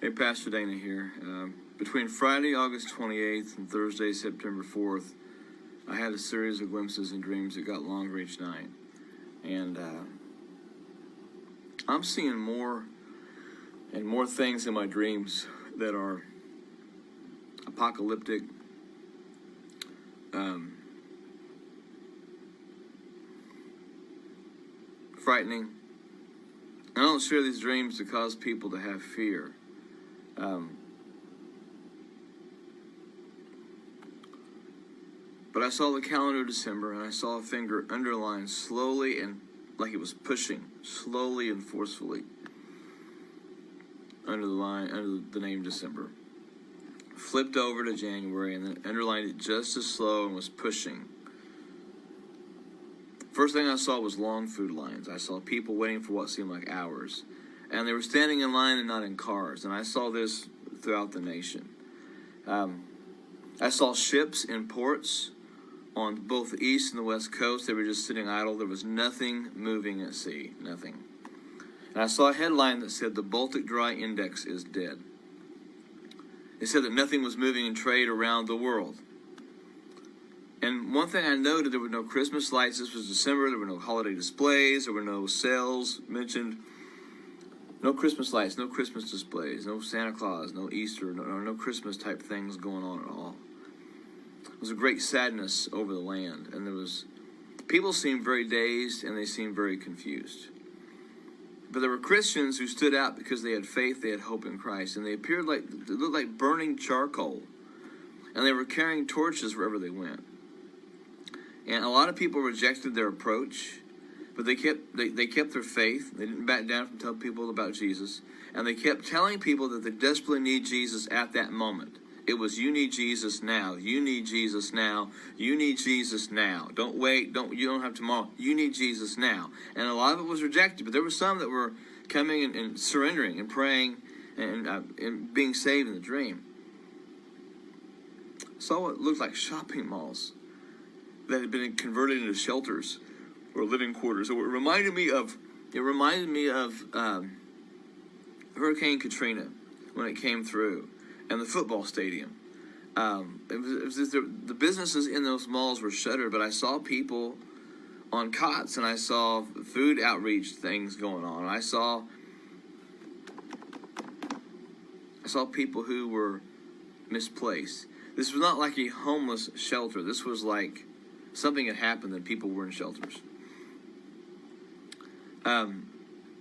Hey, Pastor Dana here. Between Friday, August 28th and Thursday, September 4th, I had a series of glimpses and dreams that got longer each night. And I'm seeing more and more things in my dreams that are apocalyptic, frightening. I don't share these dreams to cause people to have fear. But I saw the calendar of December, and I saw a finger underlined slowly and like it was pushing, slowly and forcefully under the line, under the name December. Flipped over to January and then underlined it just as slow and was pushing. First thing I saw was long food lines. I saw people waiting for what seemed like hours. And they were standing in line and not in cars. And I saw this throughout the nation. I saw ships in ports on both the east and the west coast. They were just sitting idle. There was nothing moving at sea. Nothing. And I saw a headline that said, "The Baltic Dry Index is dead." It said that nothing was moving in trade around the world. And one thing I noted, there were no Christmas lights. This was December. There were no holiday displays. There were no sales mentioned. No Christmas lights, no Christmas displays, no Santa Claus, no Easter, no Christmas type things going on at all. It was a great sadness over the land. And people seemed very dazed and they seemed very confused. But there were Christians who stood out because they had faith, they had hope in Christ. And they looked like burning charcoal. And they were carrying torches wherever they went. And a lot of people rejected their approach, but they kept their faith. They didn't back down from telling people about Jesus. And they kept telling people that they desperately need Jesus at that moment. It was, you need Jesus now. You need Jesus now. You need Jesus now. Don't wait. You don't have tomorrow. You need Jesus now. And a lot of it was rejected, but there were some that were coming and surrendering and praying and being saved in the dream. I saw what looked like shopping malls that had been converted into shelters or living quarters. So it reminded me of Hurricane Katrina when it came through, and the football stadium. The businesses in those malls were shuttered, but I saw people on cots, and I saw food outreach things going on. I saw people who were misplaced. This was not like a homeless shelter. This was like something had happened and people were in shelters.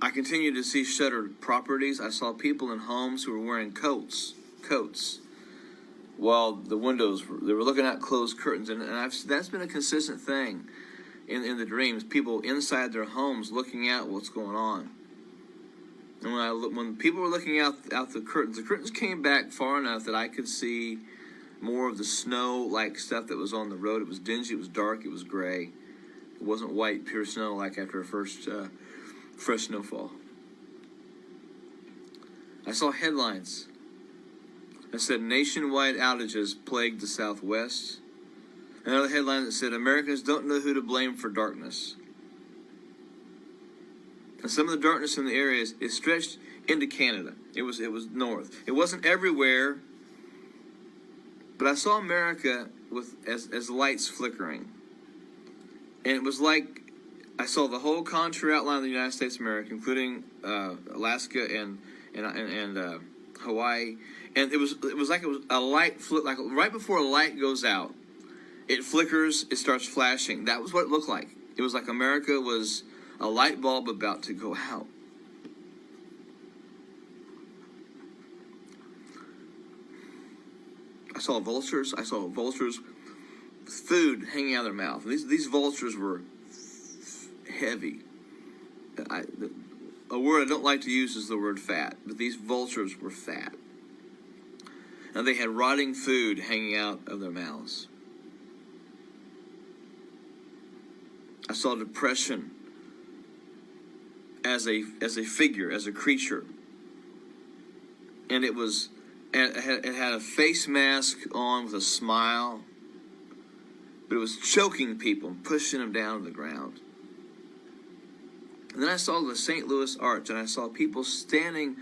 I continued to see shuttered properties. I saw people in homes who were wearing coats, while the windows they were looking at closed curtains, and that's been a consistent thing in the dreams. People inside their homes looking out what's going on. And when people were looking out the curtains came back far enough that I could see more of the snow-like stuff that was on the road. It was dingy, it was dark, it was gray. It wasn't white, pure snow like after a first fresh snowfall. I saw headlines that said, "Nationwide outages plagued the Southwest." Another headline that said, "Americans don't know who to blame for darkness." And some of the darkness in the areas is stretched into Canada. It was north. It wasn't everywhere. But I saw America as lights flickering. And it was like I saw the whole contour outline of the United States of America, including Alaska and Hawaii. And it was like it was a light like right before a light goes out, it flickers, it starts flashing. That was what it looked like. It was like America was a light bulb about to go out. I saw vultures with food hanging out of their mouth. These vultures were heavy. A word I don't like to use is the word fat, but these vultures were fat. And they had rotting food hanging out of their mouths. I saw depression as a figure, as a creature. And it had a face mask on with a smile, but it was choking people and pushing them down to the ground. And then I saw the St. Louis Arch, and I saw people standing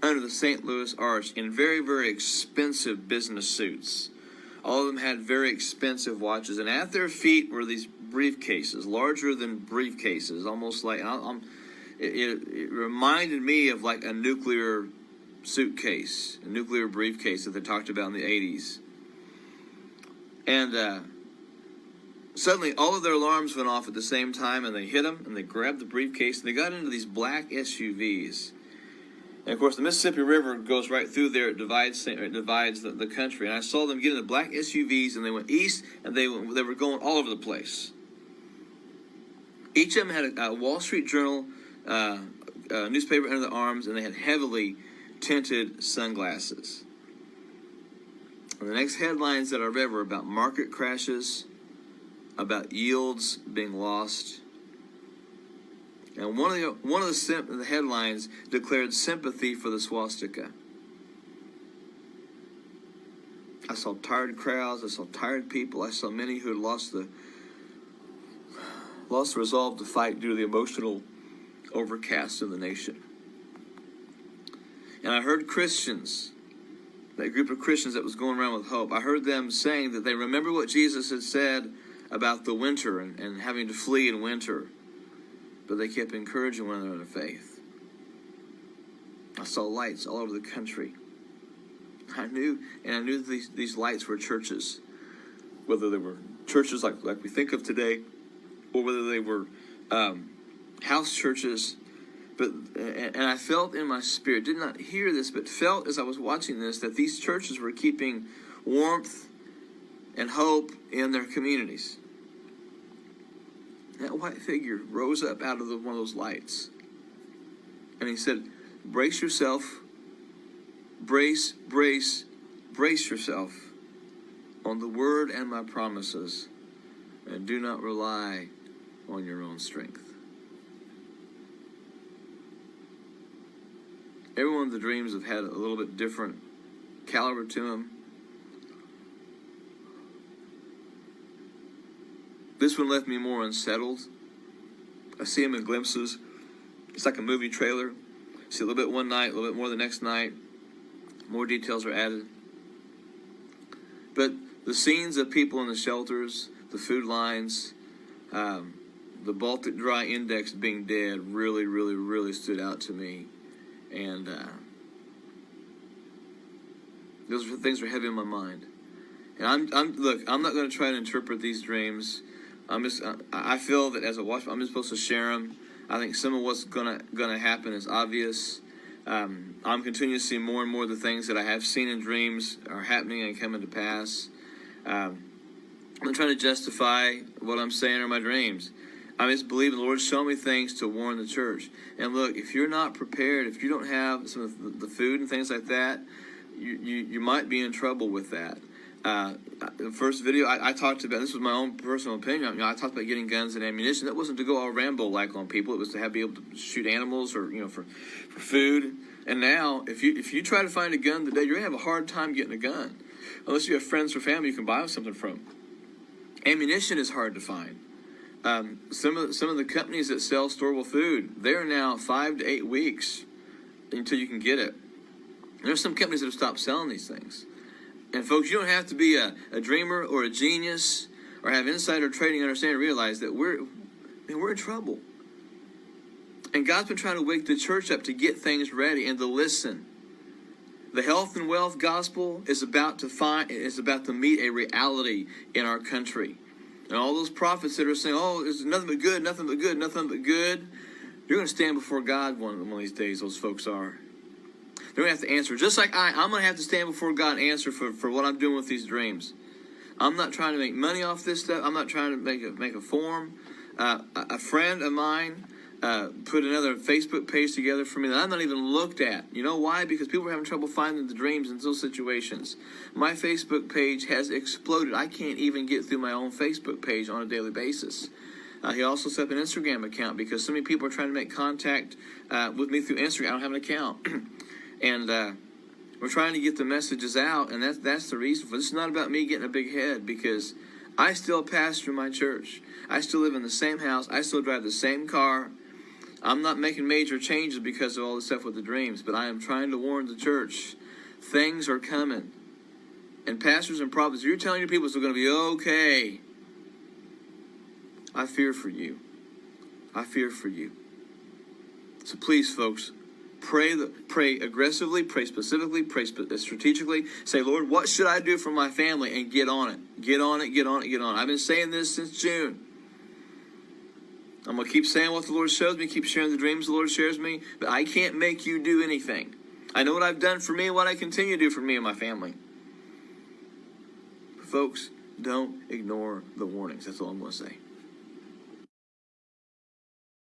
under the St. Louis Arch in very, very expensive business suits. All of them had very expensive watches, and at their feet were these briefcases, larger than briefcases, almost like it reminded me of like a nuclear suitcase, a nuclear briefcase that they talked about in the 80s. And suddenly all of their alarms went off at the same time, and they hit them, and they grabbed the briefcase, and they got into these black SUVs. And of course, the Mississippi River goes right through there. It divides the country. And I saw them get in the black SUVs, and they went east, and they were going all over the place. Each of them had a Wall Street Journal newspaper under their arms, and they had heavily tinted sunglasses. And the next headlines that I read were about market crashes, about yields being lost. And one of the headlines declared sympathy for the swastika. I saw tired crowds. I saw tired people. I saw many who had lost the resolve to fight due to the emotional overcast of the nation. And I heard Christians, that group of Christians that was going around with hope, I heard them saying that they remember what Jesus had said about the winter and having to flee in winter. But they kept encouraging one another in faith. I saw lights all over the country. I knew these lights were churches, whether they were churches like we think of today, or whether they were house churches. And I felt in my spirit, did not hear this, but felt as I was watching this, that these churches were keeping warmth and hope in their communities. That white figure rose up out of one of those lights. And he said, brace yourself, brace yourself on the word and my promises, and do not rely on your own strength. Every one of the dreams have had a little bit different caliber to them. This one left me more unsettled. I see him in glimpses. It's like a movie trailer. See a little bit one night, a little bit more the next night. More details are added. But the scenes of people in the shelters, the food lines, the Baltic Dry Index being dead really, really, really stood out to me. And those things were heavy in my mind. And I'm not going to try to interpret these dreams. I feel that as a watchman, I'm just supposed to share them. I think some of what's gonna happen is obvious. I'm continuing to see more and more of the things that I have seen in dreams are happening and coming to pass. I'm not trying to justify what I'm saying or my dreams. I just believe the Lord showing me things to warn the church. And look, if you're not prepared, if you don't have some of the food and things like that, you might be in trouble with that. The first video I talked about, this was my own personal opinion. I talked about getting guns and ammunition. That wasn't to go all Rambo-like on people. It was to be able to shoot animals or for food. And now, if you try to find a gun today, you're gonna have a hard time getting a gun, unless you have friends or family you can buy something from. Ammunition is hard to find. Some of the companies that sell storable food, they're now 5 to 8 weeks until you can get it. And there's some companies that have stopped selling these things. And folks, you don't have to be a dreamer or a genius or have insider trading understanding to realize that we're in trouble. And God's been trying to wake the church up to get things ready and to listen. The health and wealth gospel is about to meet a reality in our country. And all those prophets that are saying, oh, it's nothing but good, nothing but good, nothing but good, you're going to stand before God one of these days, those folks are. They're going to have to answer. Just like I'm going to have to stand before God and answer for what I'm doing with these dreams. I'm not trying to make money off this stuff. I'm not trying to make a form. A friend of mine put another Facebook page together for me that I've not even looked at. You know why? Because people are having trouble finding the dreams in those situations. My Facebook page has exploded. I can't even get through my own Facebook page on a daily basis. He also set up an Instagram account because so many people are trying to make contact with me through Instagram. I don't have an account. And we're trying to get the messages out, and that's the reason for this. It's not about me getting a big head, because I still pastor my church. I still live in the same house. I still drive the same car. I'm not making major changes because of all this stuff with the dreams, but I am trying to warn the church. Things are coming. And pastors and prophets, you're telling your people it's going to be okay. I fear for you. I fear for you. So please, folks, pray aggressively, pray specifically, pray strategically. Say, Lord, what should I do for my family? And get on it. Get on it, get on it, get on it. I've been saying this since June. I'm going to keep saying what the Lord shows me, keep sharing the dreams the Lord shares me, but I can't make you do anything. I know what I've done for me and what I continue to do for me and my family. But folks, don't ignore the warnings. That's all I'm going to say.